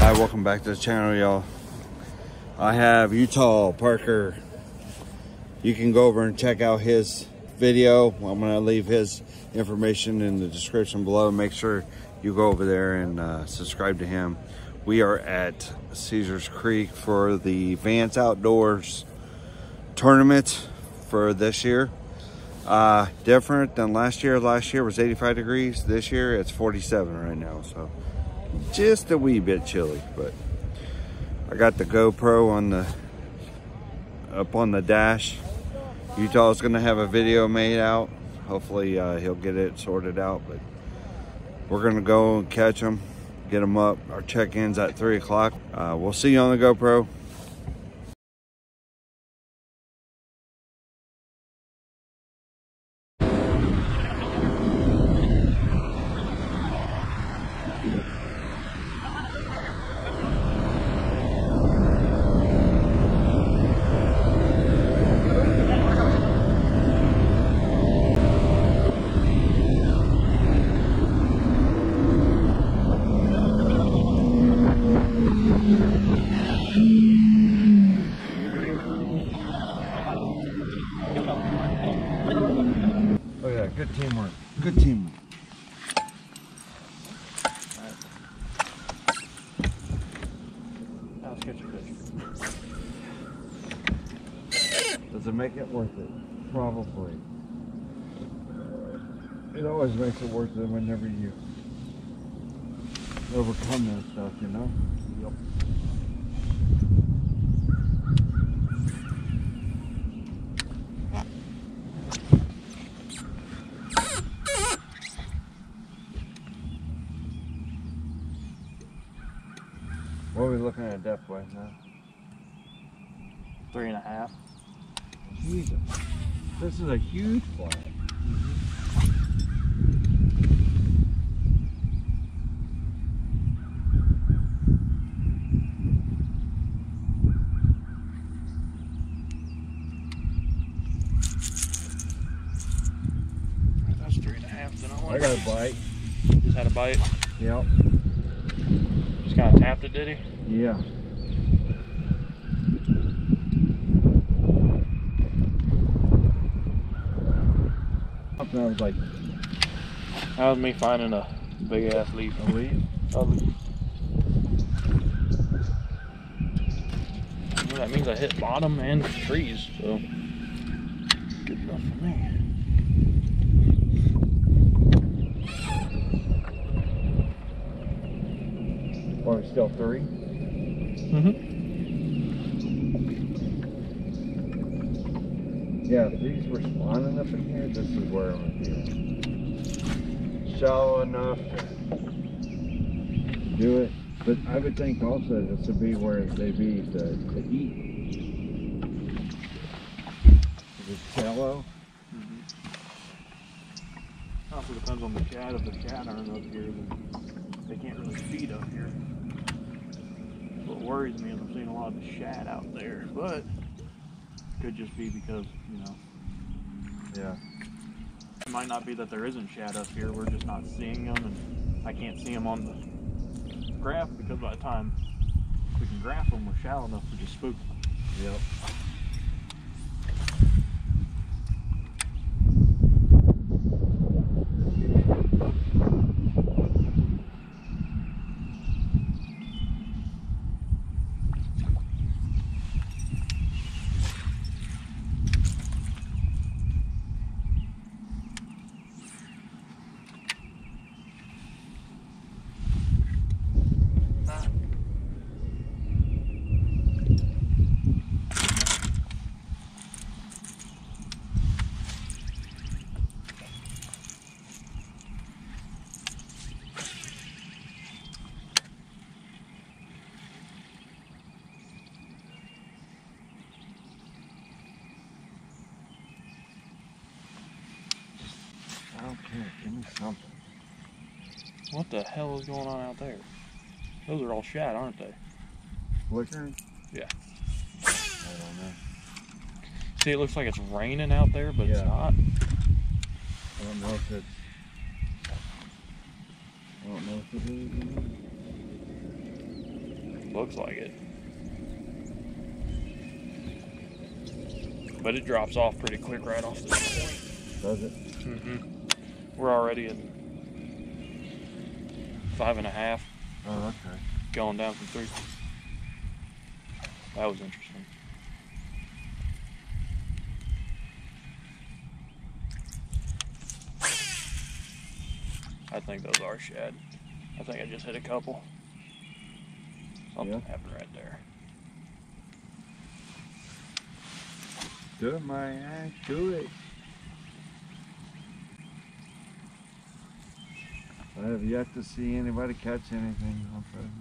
Hi, welcome back to the channel, y'all. I have Utah Parker. You can go over and check out his video. I'm gonna leave his information in the description below. Make sure you go over there and subscribe to him. We are at Caesars Creek for the Vance Outdoors tournament for this year. Different than last year. Last year was 85 degrees. This year it's 47 right now, so just a wee bit chilly. But I got the GoPro on the up on the dash. Utah's gonna have a video made out. Hopefully he'll get it sorted out, but we're gonna go and catch him, get him up. Our check-in's at 3 o'clock. We'll see you on the GoPro. Oh yeah, good teamwork. Good teamwork. I'll sketch a picture. Does it make it worth it? Probably. It always makes it worth it whenever you overcome that stuff, you know? Yep. What are we looking at depth right now? 3.5. Jesus. This is a huge flag. That's 3.5. Then I got a bite. Just had a bite. Yep. Just kind of tapped it, did he? Yeah. I was like, That was me finding a big ass leaf. a leaf? A leaf. Well, that means I hit bottom and trees, so good enough for me. Or still 3? Yeah, if these were spawning up in here, this is where I'm gonna be. Shallow enough to do it. But I would think also this would be where they be to eat. If it's shallow. Also depends on the shad. If the shad aren't up here, then they can't really feed up here. What worries me is I'm seeing a lot of the shad out there, but could just be because, you know, Yeah. it might not be that there isn't shad up here, we're just not seeing them, and I can't see them on the graph because by the time we can graph them, we're shallow enough to just spook them. Yep. Okay, give me something. What the hell is going on out there? Those are all shad, aren't they? Flickering? Yeah. I don't know. See, it looks like it's raining out there, but it's not. I don't know if it's... I don't know if it is. Looks like it. But it drops off pretty quick right off this point. Does it? Mm-hmm. We're already at 5.5. Oh, okay. Going down from 3. That was interesting. I think those are shad. I think I just hit a couple. Something happened right there. Do it, my ass. Do it. I have yet to see anybody catch anything on pheasant.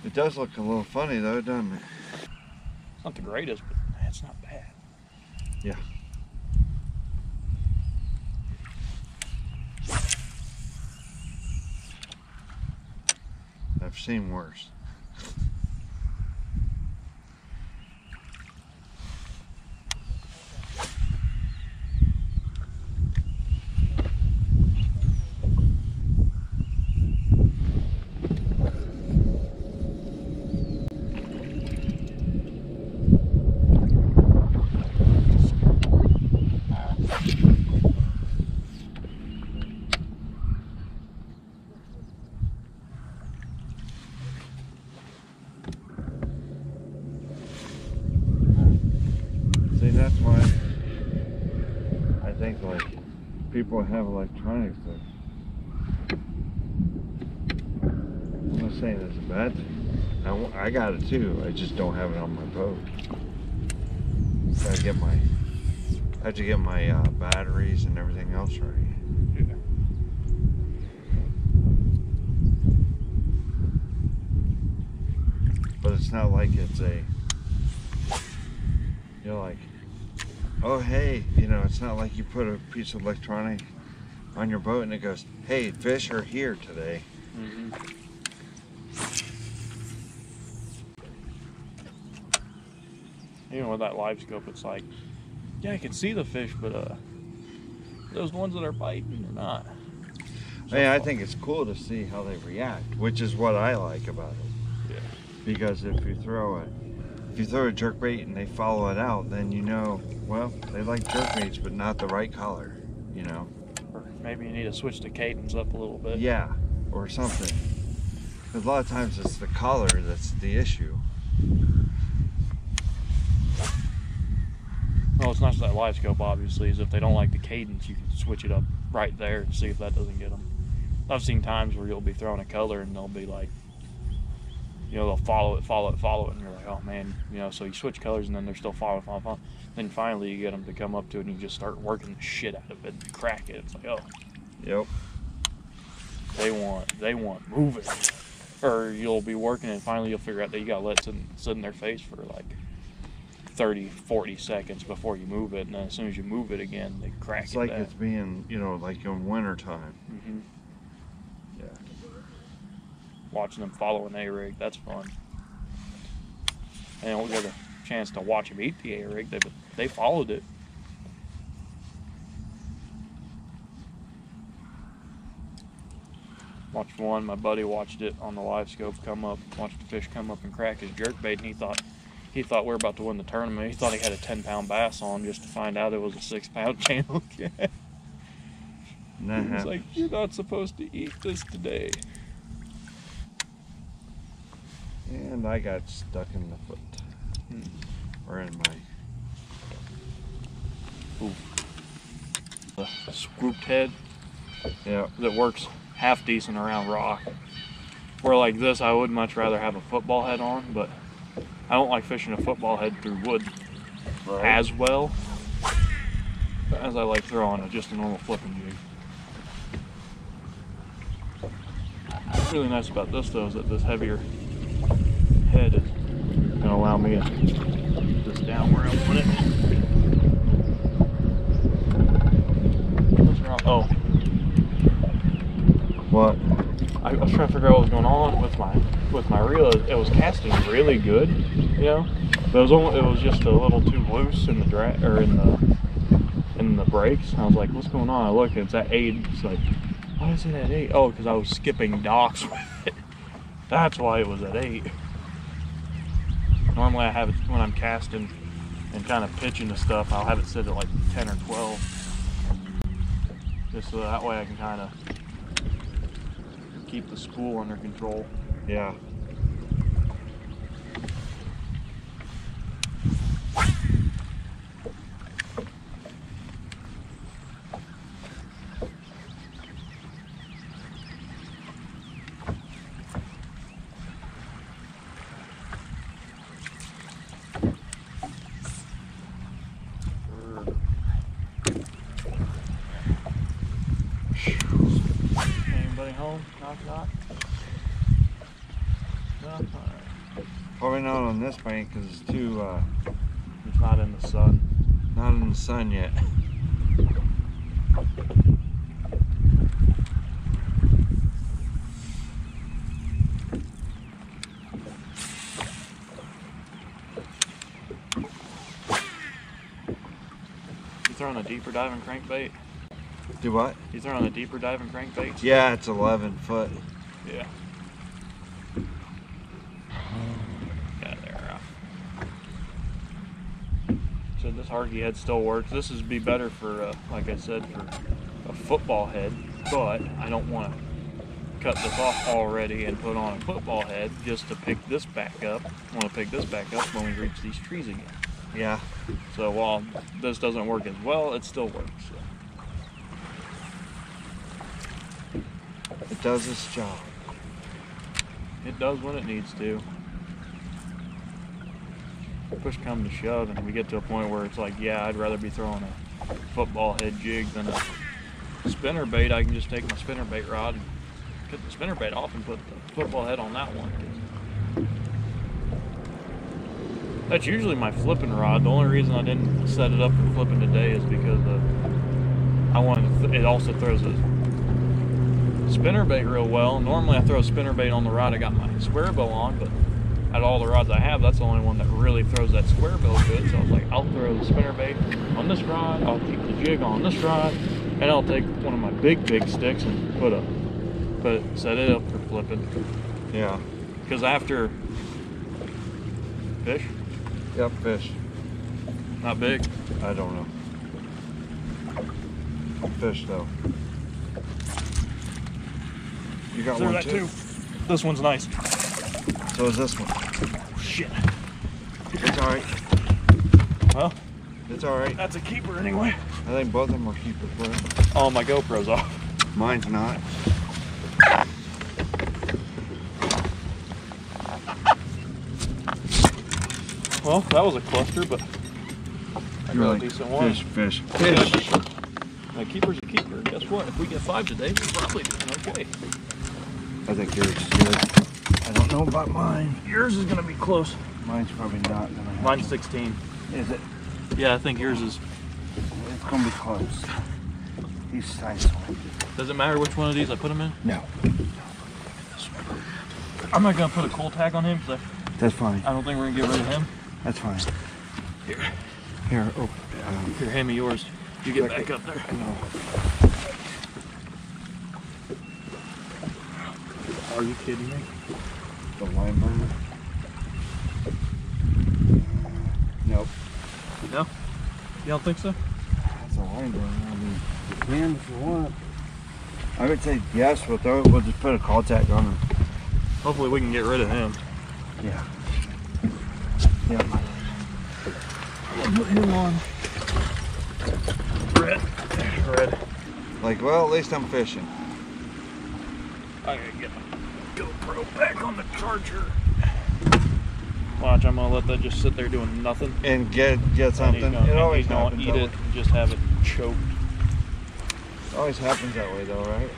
It does look a little funny though, doesn't it? It's not the greatest, but it's not bad. Yeah. I've seen worse. See, that's why I think like people have electronics that I'm not saying it's a bad thing. I got it too. I just don't have it on my boat. I have to get my batteries and everything else ready. Yeah. But it's not like it's a, you're like, oh hey, you know, it's not like you put a piece of electronic on your boat and it goes, hey, fish are here today. Mm-hmm. Even with that live scope, it's like, yeah, I can see the fish, but those ones that are biting or not. So I think it's cool to see how they react, which is what I like about it. Yeah. Because if you throw a jerkbait and they follow it out, then you know, well, they like jerkbaits, but not the right color, you know. Or maybe you need to switch the cadence up a little bit. Yeah, or something. Because a lot of times it's the color that's the issue. Well, it's not just that live scope, obviously, is if they don't like the cadence, you can switch it up right there and see if that doesn't get them. I've seen times where you'll be throwing a color and they'll be like, you know, they'll follow it, and you're like, oh man, you know, so you switch colors and then they're still following. Then finally you get them to come up to it and you just start working the shit out of it and crack it. It's like, oh. Yep. They want moving. Or you'll be working and finally you'll figure out that you got to let it sit in their face for like 30, 40 seconds before you move it, and then as soon as you move it again, they crack it. It's like it's being, you know, like in winter time. Mm-hmm. Yeah. Watching them follow an A-rig, that's fun. And we got a chance to watch them eat the A-rig. They followed it. Watched one, my buddy watched it on the live scope come up, watched the fish come up and crack his jerkbait, and he thought we were about to win the tournament. He thought he had a 10-pound bass on, just to find out it was a 6-pound channel cat. He was like, you're not supposed to eat this today. And I got stuck in the foot. Or in my... Ooh. The swooped head. Yeah. That works half decent around rock. Where like this, I would much rather have a football head on, but I don't like fishing a football head through wood as well as I like throwing just a normal flipping jig. What's really nice about this though is that this heavier head is going to allow me to put this down where I want it. What's wrong? Oh. What? I was trying to figure out what was going on with my reel. It was casting really good, you know, But it was just a little too loose in the drag or in the brakes. I was like, what's going on? I look, it's at 8. It's like, why is it at 8? Oh, because I was skipping docks with it. That's why it was at 8. Normally I have it when I'm casting and kind of pitching the stuff, I'll have it sit at like 10 or 12. Just so that way I can kind of keep the spool under control. Yeah. Anybody home? Knock, knock. No? Alright. Probably not on this bank because it's too, It's not in the sun. not in the sun yet. You throwing a deeper diving crankbait? Do what? You throwing a deeper diving crankbait? Yeah, it's 11 foot. Yeah. Yeah, there. So this harky head still works. This would be better for, like I said, for a football head, but I don't want to cut this off already and put on a football head just to pick this back up. I want to pick this back up when we reach these trees again. Yeah. So while this doesn't work as well, it still works. So. It does its job. It does when it needs to. Push come to shove and we get to a point where it's like, yeah, I'd rather be throwing a football head jig than a spinner bait. I can just take my spinner bait rod and cut the spinner bait off and put the football head on that one. That's usually my flipping rod. The only reason I didn't set it up for flipping today is because I wanted it also throws a spinner bait real well. Normally I throw a spinner bait on the rod I got my square bow on, but out of all the rods I have, that's the only one that really throws that square bill good. So I was like, I'll throw the spinner bait on this rod, I'll keep the jig on this rod, and I'll take one of my big sticks and set it up for flipping. Yeah. Because after fish, Yep, fish. not big. I don't know. Fish though. You got Throw one that too? This one's nice. So is this one. Oh, shit. It's alright. Well, It's alright. that's a keeper anyway. I think both of them are keepers for it. Oh, my GoPro's off. Mine's not. Well, that was a cluster, but I got a decent one. Fish. My keeper's a keeper. Guess what? If we get 5 today, we're probably doing okay. I think yours is good. I don't know about mine. Yours is gonna be close. Mine's probably not gonna happen. Mine's 16. Is it? Yeah, I think yours is. It's gonna be close. He's nice one. Does it matter which one of these I put him in? No. I'm not gonna put a coal tag on him because That's fine. I don't think we're gonna get rid of him. That's fine. Here, Here. Oh. here, hand me yours. You get back up there. No. Are you kidding me? The line burner. Nope. No? You don't think so? That's a line burner. I mean, you can if you want. I would say yes. We'll just put a call tag on him. Hopefully we can get rid of him. Yeah. Yep. We'll put him on. Red. Like, well, at least I'm fishing. I gotta get my GoPro back on the charger. Watch, I'm gonna let that just sit there doing nothing. And get something. It always don't happens. eat it and just have it choked. It always happens that way, though, right?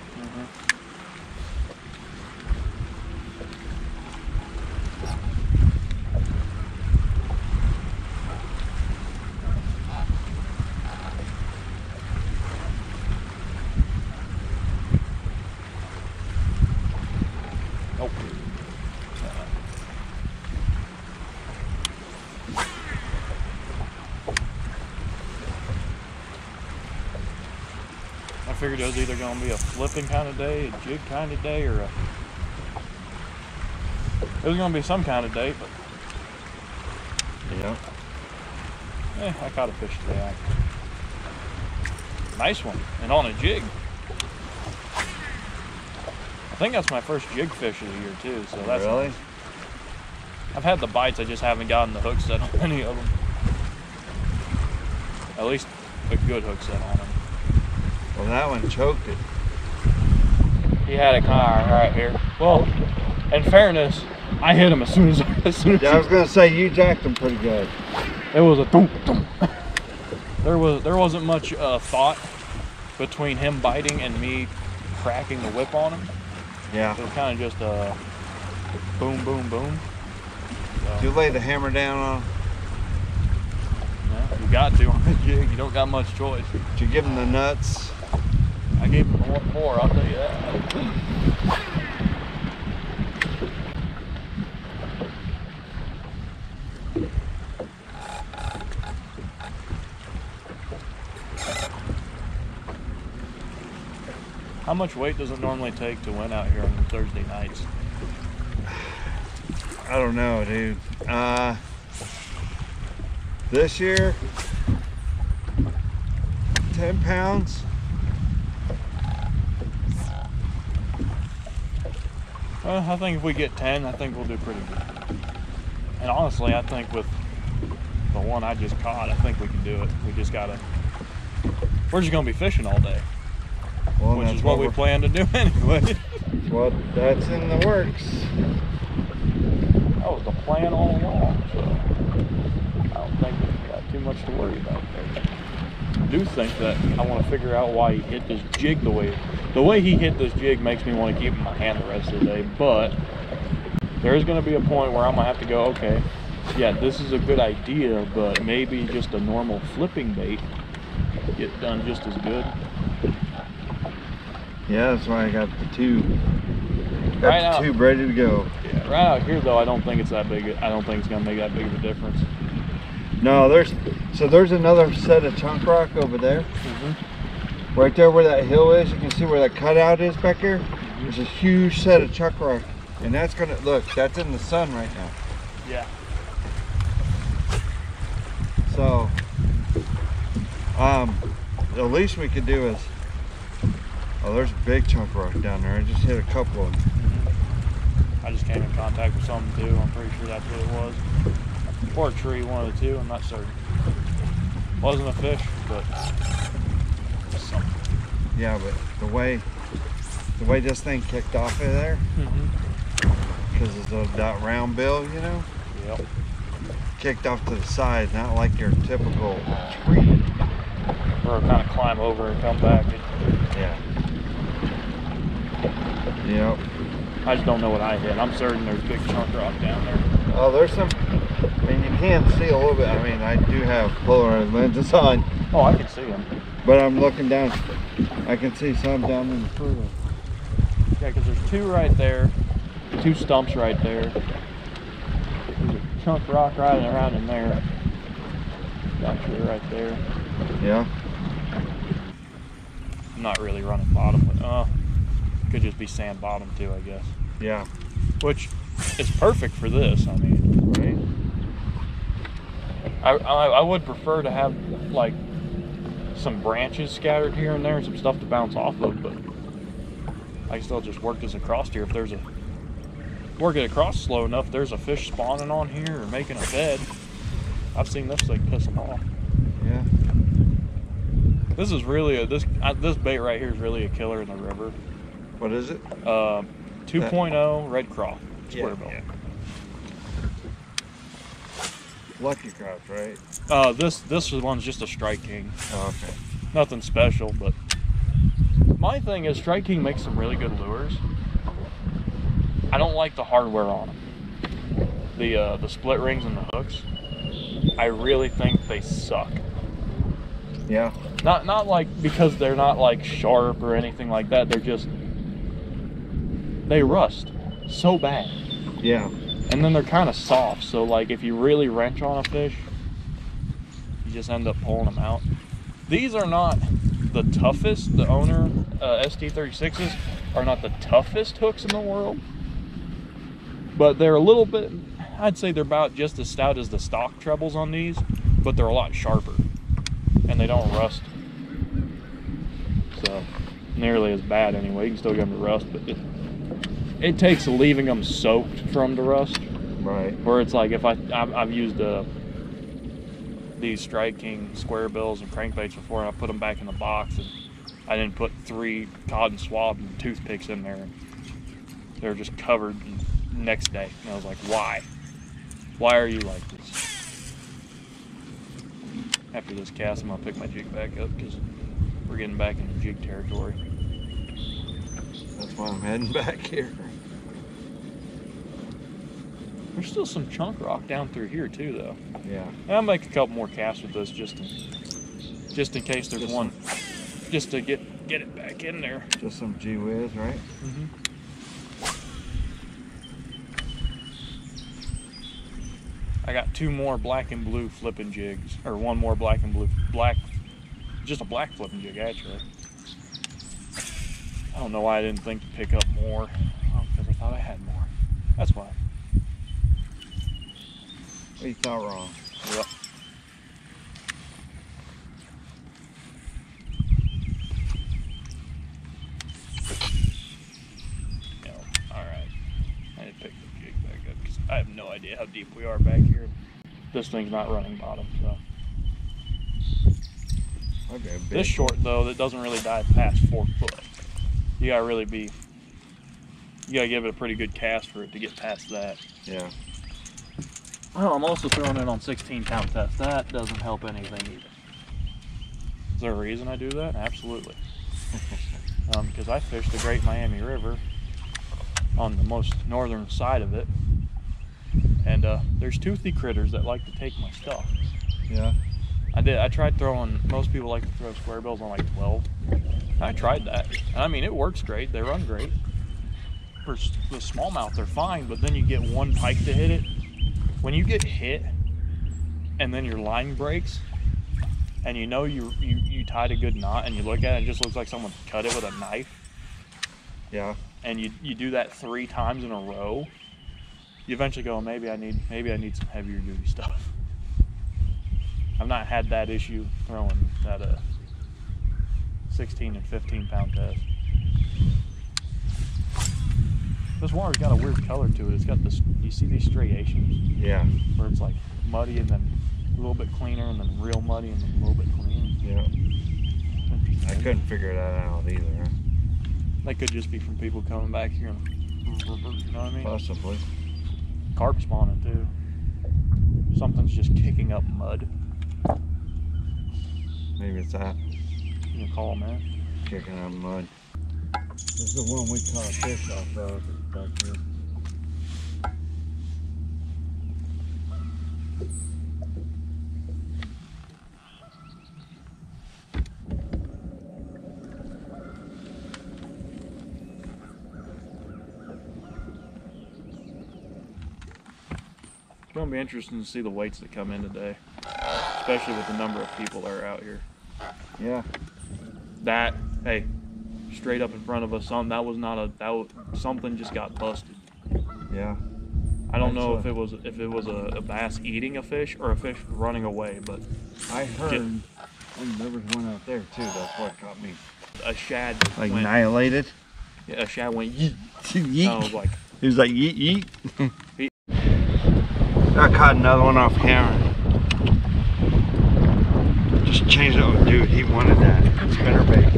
Nope. figured it was either going to be a flipping kind of day, a jig kind of day, or it was going to be some kind of day, but yeah. I caught a fish today. Nice one, and on a jig. I think that's my first jig fish of the year too, so that's really nice. I've had the bites, I just haven't gotten the hook set on any of them. At least a good hook set on them. Well, that one choked it. He had it kind of right here. Well, in fairness, I hit him as soon as Yeah, I was gonna say you jacked him pretty good. It was a thump, thump. There wasn't much thought between him biting and me cracking the whip on him. Yeah. It was kind of just a boom, boom, boom. So, you lay the hammer down on him? Yeah, you got to on a jig. You don't got much choice. Did you give him the nuts? I gave him one more, I'll tell you that. How much weight does it normally take to win out here on Thursday nights? I don't know, dude. This year, 10 pounds. Well, I think if we get 10, I think we'll do pretty good. And honestly, I think with the one I just caught, I think we can do it. We're just gonna be fishing all day. Well, which is what we plan to do anyway. Well, that's in the works. That was the plan all along, so I don't think we've got too much to worry about there. I do think that I want to figure out why he hit this jig the way he hit this jig makes me want to keep him in my hand the rest of the day, but there is going to be a point where I'm going to have to go, okay, yeah, this is a good idea, but maybe just a normal flipping bait get done just as good. Yeah, that's why I got the tube. Got the tube ready to go. Yeah, right out here though, I don't think it's that big. I don't think it's gonna make that big of a difference. No, there's another set of chunk rock over there. Mm-hmm. Right there where that hill is, you can see where that cutout is back here. Mm-hmm. There's a huge set of chunk rock, and that's gonna look. That's in the sun right now. Yeah. So, the least we could do is. Oh, there's a big chunk rock down there. I just hit a couple of them. Mm-hmm. I just came in contact with something too. I'm pretty sure that's what it was. Or a tree, one of the two. I'm not certain. Wasn't a fish, but something. Yeah, but the way this thing kicked off of there, because it's that round bill, you know. Yep. Kicked off to the side, not like your typical tree. Or kind of climb over and come back. Yeah. Yep. I just don't know what I hit. I'm certain there's big chunk rock down there. Oh, there's some. I mean, you can see a little bit. I mean, I do have polarized lenses on. Oh, I can see them. But I'm looking down. I can see some down in the further. Yeah, because there's two right there, two stumps right there. There's a chunk rock right around in there. Actually, right there. Yeah. I'm not really running bottom, but could just be sand bottom too, I guess. Yeah. Which is perfect for this. I mean, right? I would prefer to have like some branches scattered here and there, and some stuff to bounce off of, but I can still just work this across here. If there's work it across slow enough, there's a fish spawning on here or making a bed. I've seen this thing piss them off. Yeah. This is really this bait right here is really a killer in the river. What is it? 2.0 red craw square bill. Yeah. Lucky Craft, right? This one's just a Strike King. Oh, okay. Nothing special, but my thing is Strike King makes some really good lures. I don't like the hardware on them. The split rings and the hooks. I really think they suck. Yeah. Not like because they're not like sharp or anything like that. They're just they rust so bad. Yeah. And then they're kind of soft, so like if you really wrench on a fish, you just end up pulling them out. These are not the toughest. The owner ST36s are not the toughest hooks in the world, but they're a little bit, I'd say they're about just as stout as the stock trebles on these, but they're a lot sharper and they don't rust. So nearly as bad anyway. You can still get them to rust, but it takes leaving them soaked for them to rust. Right. Where it's like if I've used these Strike King square bills and crankbaits before, and I put them back in the box, and I didn't put 3 cotton swabs and toothpicks in there, and they were just covered the next day. And I was like, why? Why are you like this? After this cast, I'm gonna pick my jig back up because we're getting back into jig territory. That's why I'm heading back here. There's still some chunk rock down through here too, though. Yeah. And I'll make a couple more casts with this just in case there's one, just to get it back in there. Just some gee whiz, right? Mm-hmm. I got 2 more black and blue flipping jigs, or 1 more black and blue, just a black flipping jig actually. I don't know why I didn't think to pick up more, because I thought I had more. That's why. You thought wrong. Yep. Alright. I need to pick the jig back up because I have no idea how deep we are back here. This thing's not running bottom, so. Okay, This short though, that doesn't really dive past 4 foot. You gotta really be, you gotta give it a pretty good cast for it to get past that. Yeah. Well, I'm also throwing it on 16-pound test. That doesn't help anything either. Is there a reason I do that? Absolutely. Because I fish the Great Miami River on the most northern side of it, and there's toothy critters that like to take my stuff. Yeah. I tried throwing, most people like to throw square bills on like 12. I tried that. I mean, it works great. They run great. For the smallmouth, they're fine, but then you get one pike to hit it. When you get hit and then your line breaks and you know you tied a good knot and you look at it, it just looks like someone cut it with a knife. Yeah. And you do that 3 times in a row, you eventually go, maybe I need some heavier duty stuff. I've not had that issue throwing that 16 and 15-pound test. This water's got a weird color to it. It's got this, you see these striations? Yeah. Where it's like muddy and then a little bit cleaner and then real muddy and then a little bit cleaner. Yeah. I couldn't figure that out either. Huh? That could just be from people coming back here and, you know what I mean? Possibly. Carp spawning too. Something's just kicking up mud. Maybe it's that. You can call, man. Kicking up mud. This is the one we caught fish off of back here. It's going to be interesting to see the weights that come in today, especially with the number of people that are out here. Yeah. That, hey, straight up in front of us, something just got busted. Yeah. I don't know if it was a bass eating a fish or a fish running away, but I heard there was one out there too. That's what caught me. A shad Like went, annihilated. yeah, a shad went yeet. Yeet. I was like, He was like yeet yeet. I caught another one off camera. Just changed it. Oh, dude, he wanted that spinnerbait.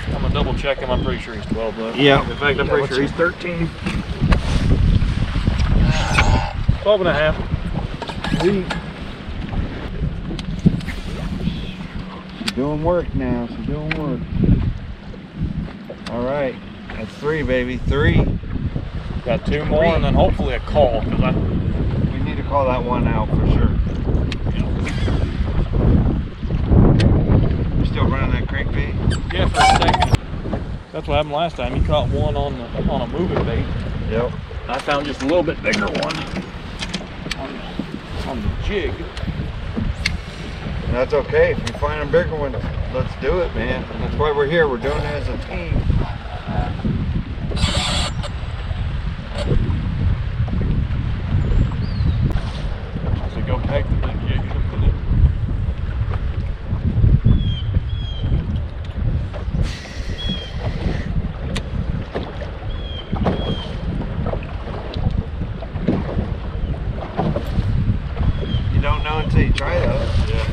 I'm gonna double check him. I'm pretty sure he's 12 though. Yeah. In fact, I'm pretty sure he's 13. 12 and a half. She's doing work now. She's doing work. All right, that's 3, baby. 3. Got 2 more, and then hopefully a call because We need to call that one out for sure. You still running that crankbait? Yeah, for a second. That's what happened last time. He caught one on a moving bait. Yep. I found just a little bit bigger one on the jig. that's okay. If you find a bigger one, let's do it, man. That's why we're here. We're doing it as a team. So go back to that jig. You don't know until you try those. Yeah.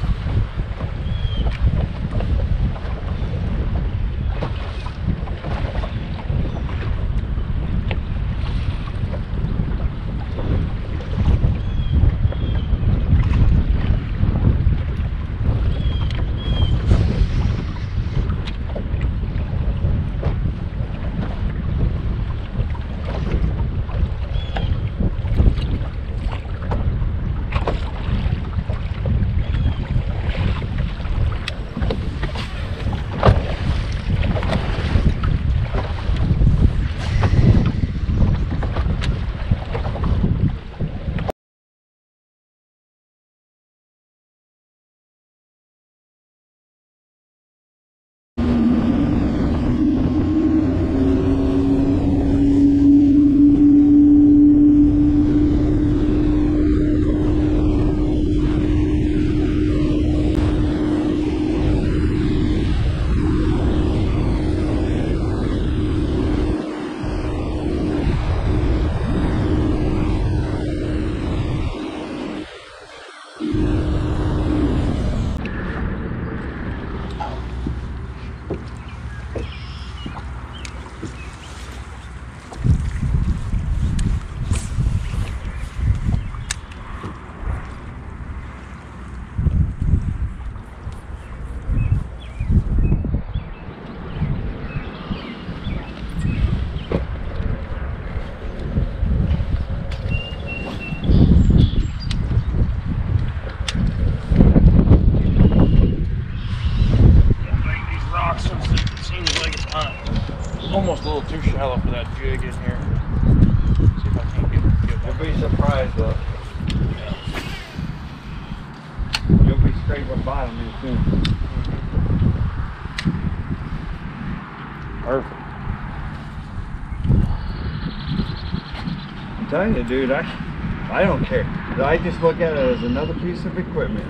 Almost a little too shallow for that jig in here. See if I can't get You'll be surprised though. Yeah. You'll be straight with bottom here soon. Perfect. I'm telling you, dude, I don't care. I just look at it as another piece of equipment.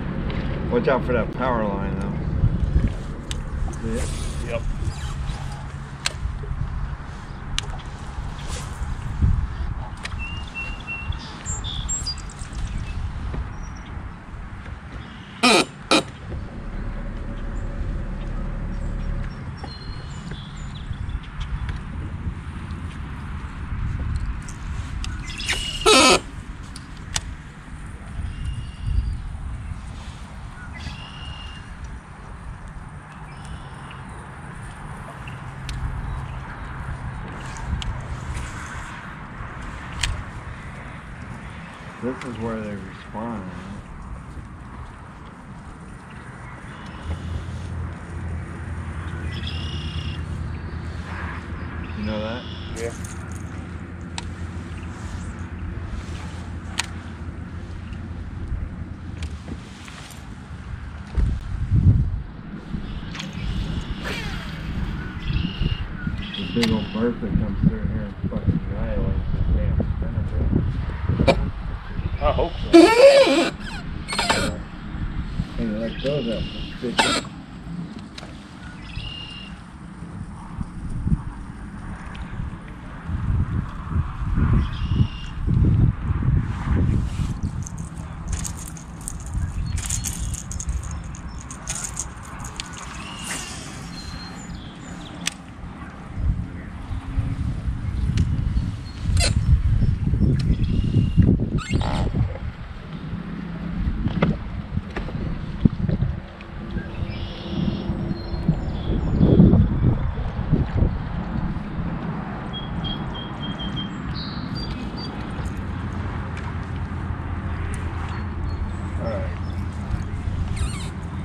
Watch out for that power line though. See it? Yep. This is where they respond. You know that? Yeah. The big old bird that comes through here and fucking violates this damn spinner. I hope so. And it like goes up. Big.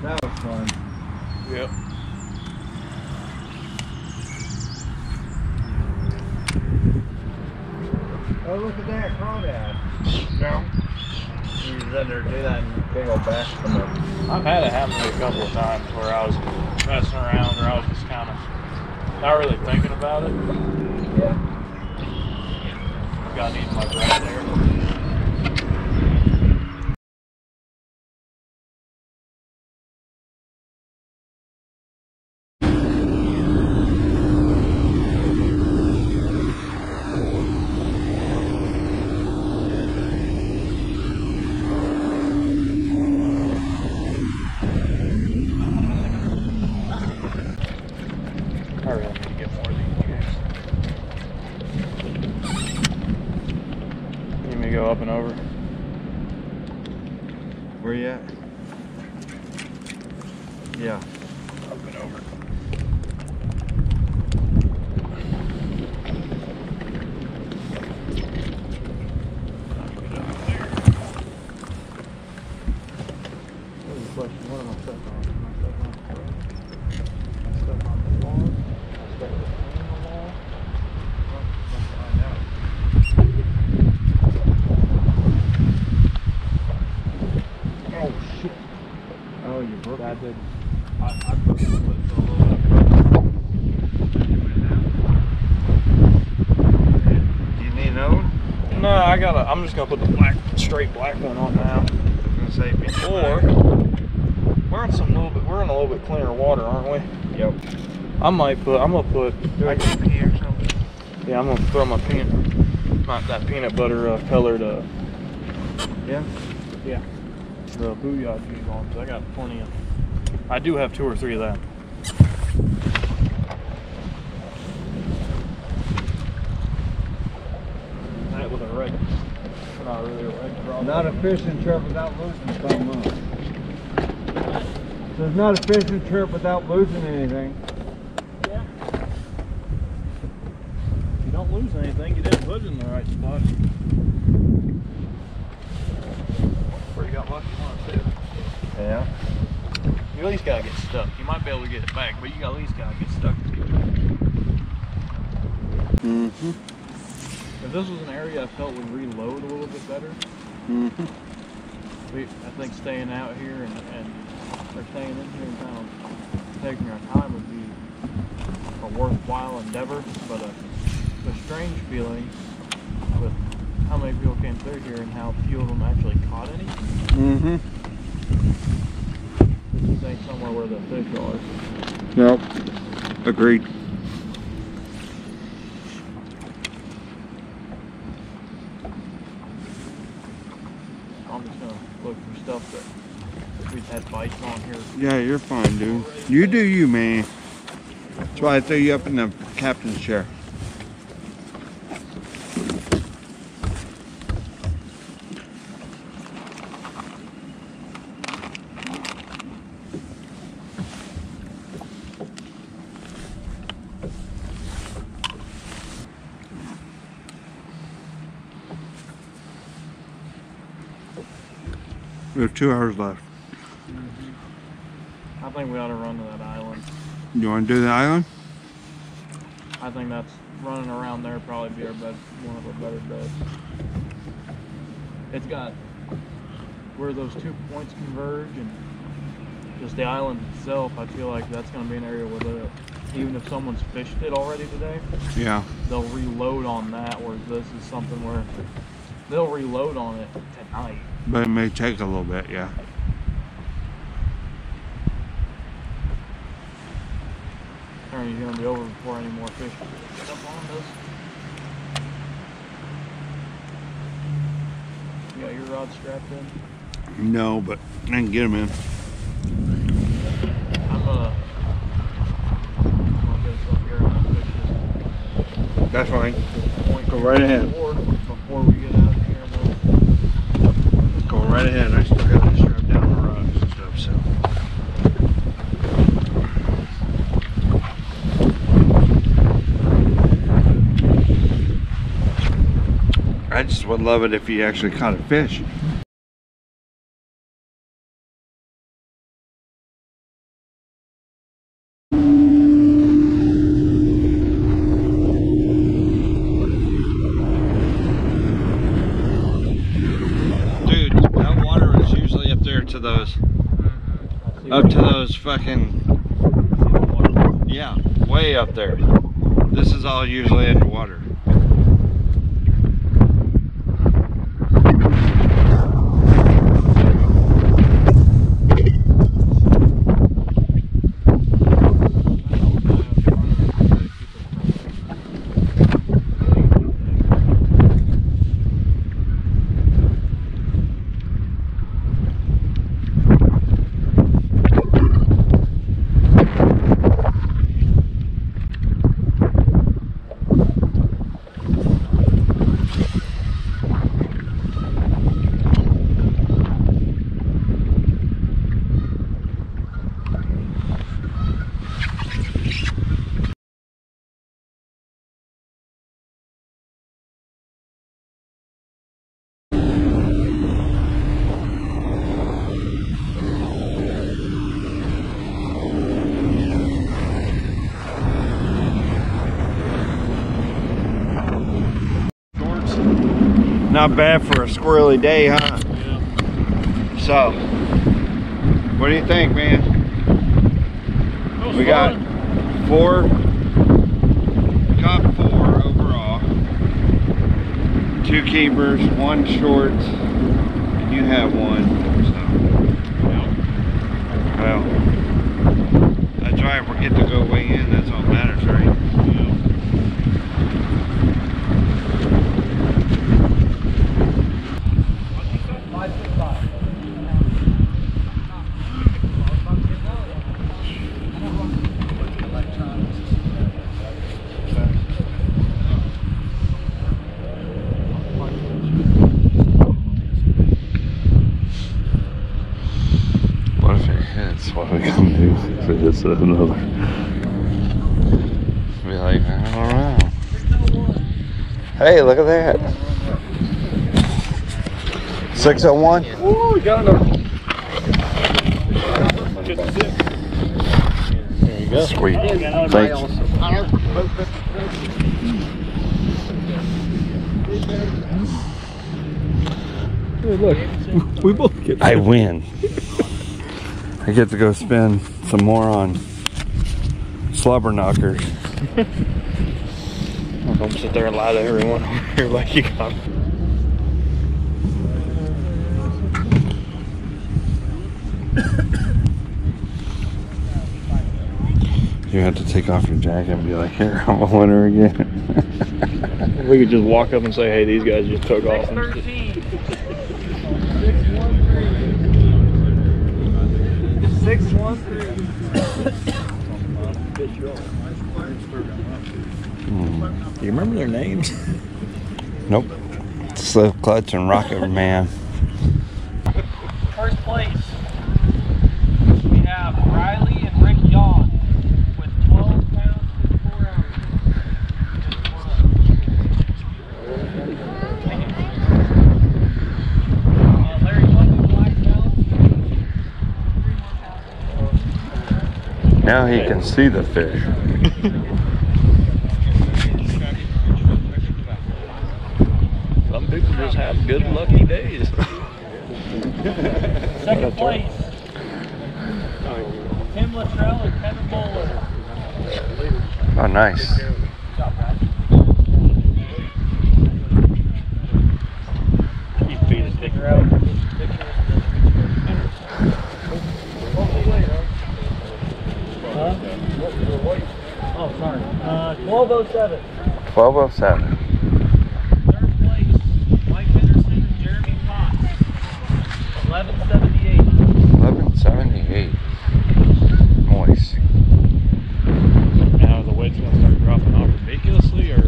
That was fun. Yep. Oh, look at that crawdad. Yeah. He's under, do that, and big old bass come up. I've had it happen to me a couple of times where I was messing around, or I was just kind of not really thinking about it. Yeah. Got eaten my breath there. I really need to get more of these jigs. Need me to go up and over? Where you at? Yeah. Up and over. What am I stuck on? Am I stuck on the road? Am I stuck on the wall? Am I stuck between the wall? Well, let's find out. Oh shit! Oh, you broke That it? did. I broke it for a little bit. Do you need another one? No, I'm just gonna put the straight black one on now. I'm gonna say Or we're in a little bit cleaner water, aren't we? Yep. I'm gonna put. Do I get pee or something? Yeah, I'm gonna throw my that peanut butter colored. Yeah. Yeah. The Booyah jig on, because I got plenty of. I do have 2 or 3 of them. That with a red. Not really a red draw. Not a fishing trip without losing something. So it's not a fishing trip without losing anything. Yeah. If you don't lose anything, you didn't put it in the right spot. Where you got lucky once too. Yeah. You at least gotta get stuck. You might be able to get it back, but you at least gotta get stuck. Mm-hmm. If this was an area I felt would reload a little bit better, Mm-hmm. I think staying out here and or staying in here and kind of taking our time would be a worthwhile endeavor. But a strange feeling with how many people came through here and how few of them actually caught any. Mm-hmm. This ain't somewhere where the fish are. Nope. Agreed. I'm just gonna look for stuff that we've had bites on here. Yeah, you're fine, dude. You do you, man. That's why I threw you up in the captain's chair. We have 2 hours left. I think we ought to run to that island. You want to do the island? I think that's running around there probably be one of our better beds. It's got where those 2 points converge and just the island itself. I feel like that's going to be an area where even if someone's fished it already today, Yeah. they'll reload on that. Whereas this is something where they'll reload on it tonight. But it may take a little bit, yeah. Are you going to be over before any more fish get up on this? You got your rod strapped in? No, but I can get them in. I'm gonna get us up here and I'll fish That's fine. this point. Go right ahead. Before we get out of here. Go right ahead. I still got to strap down the rods and stuff, so. I just would love it if you actually caught a fish. Dude, that water those. Up to those fucking, yeah, way up there. This is all usually underwater. Not bad for a squirrely day, huh? Yeah. So, what do you think, man? We got caught four overall. 2 keepers, 1 short, and you have 1. So, well, that's right. We get to go weigh in. That's all that matters, right? That's what we can do if it hits another. Be like, I don't know. Hey, look at that. 601. Ooh, we got another. There you go. Sweet. Thanks. Hey, look, we both get. I win. I get to go spend some more on slobber knockers. Don't sit there and lie to everyone here like you got. You have to take off your jacket and be like, here, I'm a winner again. We could just walk up and say, hey, these guys just took off. 613. 613. 613. Do you remember their names? Nope. Slip Clutch and Rocket Man. First place, we have Riley and Rick Yawn with 12 pounds, 54 ounces. Larry London, black belt, 3 more pounds. Now he can see the fish. Some people just have good lucky days. Second place, Tim Luttrell and Kevin Bowler. Oh, nice. Good job, guys. Keep feeding sticker out. Oh, sorry. 1207. 1207. Third place, Mike Henderson and Jeremy Potts. 1178. 1178. Moist. Now the weight's going to start dropping off ridiculously, or is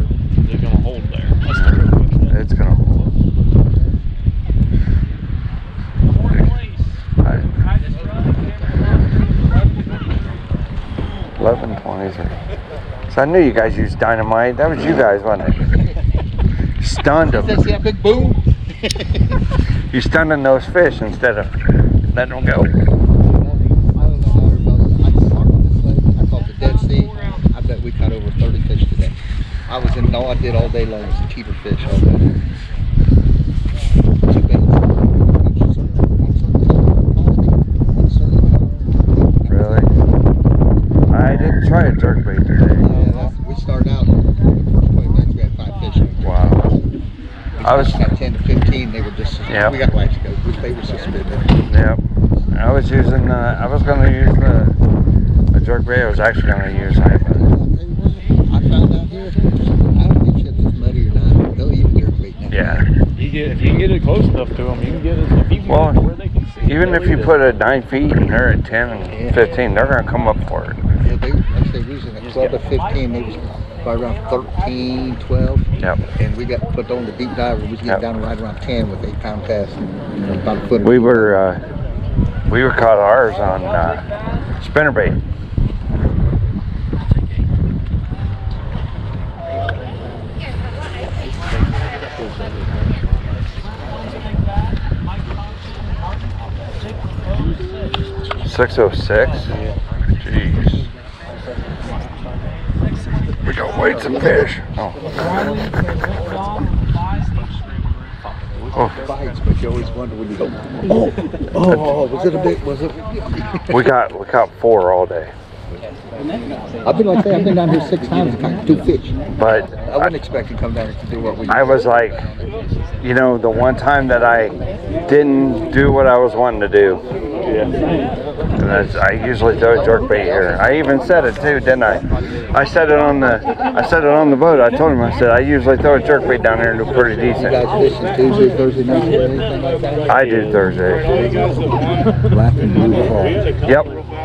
it going to hold there? That's the real question. It's gonna hold. Fourth place, Titus Run and Cameron Lofton, 1123. So I knew you guys used dynamite. That was you guys, wasn't it? Stunned them. See that big boom? You stunning those fish instead of letting them go. I don't know how everybody. I just talked on this lake. I caught the Dead Sea. I bet we caught over 30 fish today. I was in all I did all day long was keeper fish all day. 2 baits. try a jerkbait today. We started out, the first 20 minutes we had 5 fish. Wow. I was at 10 to 15, they were just, Yep. we got lights go, they were suspended. Yep. I was using, I was going to use a jerkbait. I was actually going to use hyper. I found out here, I don't give a shit if it's muddy or not, they'll eat a jerkbait now. Yeah. If you can get it close enough to them, you can get it. If you can Well, get it where they can see. Even if you put it 9 feet and they're at 10 and 15, they're going to come up for it. Yeah, they, like I say, we was at 12 to 15, they was probably around 13, 12. Yep. And we got put on the deep diver, we was getting down to right around 10 with 8-pound cast. About a foot. We were caught ours on spinnerbait. $6.06. Jeez. We got weights of fish. Oh. Bites, but you always wonder when you go, oh, was it a big, was it? We caught 4 all day. I've been like that, I've been down here 6 times and caught 2 fish. But I wouldn't expect to come down here to do what we do. I was like, you know, the one time that I didn't do what I was wanting to do. And I usually throw a jerkbait here. I even said it too, didn't I? I said it on the boat. I told him, I said I usually throw a jerkbait down there and do pretty You decent. guys fishing Tuesday, Thursday nights or anything like that? I do Thursday. Black and blue fall.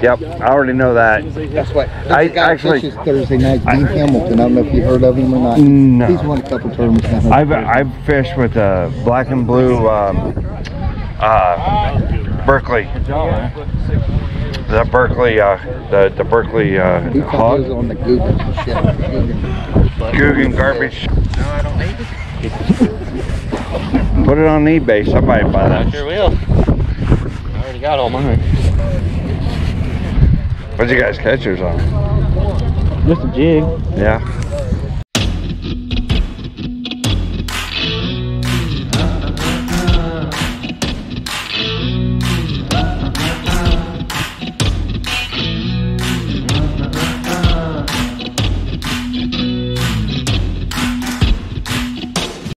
Yep. I already know that. That's what. I actually fishes Thursday night. Dean Hamilton. I don't know if you heard of him or not. No. He's won a couple tournaments now. I've fished with a black and blue Berkeley. The Berkeley the Berkeley He hog. goes on the Guggen shit. Guggen garbage. No, I don't need it. Put it on eBay. Somebody buy I that. sure will. I already got all mine. What'd you guys catch yours on? Just a jig. Yeah.